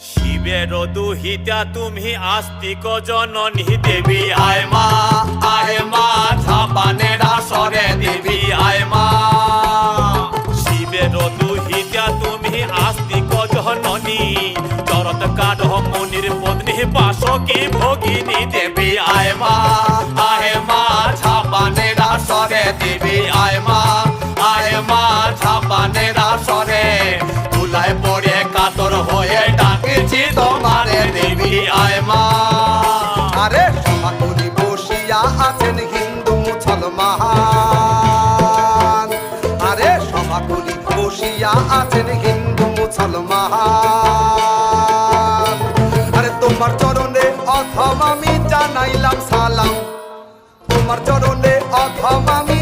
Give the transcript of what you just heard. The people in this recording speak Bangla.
শিবের দুহিতা তুমি আস্তিক জননী দেবী আয় মা ঝাপানের আসরে দেবী আয় মা। শিবের দুহিতা তুমি আস্তিক জননী চরত কাঠ মুনির পত্নী বাসকি ভগিনী দেবী আয় মা ঝাপানের আসরে দেবী আয় মা ঝাপানের আসরে তুলায় পড়ে কাতর হয়ে ডাকেছি তোমারে দেবী আয় মা। আরে সমাকুলি বসিয়া আছেন হিন্দু মুসলমান, আরে সমাকুলি বসিয়া আছেন হিন্দু মুসলমান। আরে তোমার চরণে অথম আমি জানাইলাম সালাম, তোমার চরণে অথম আমি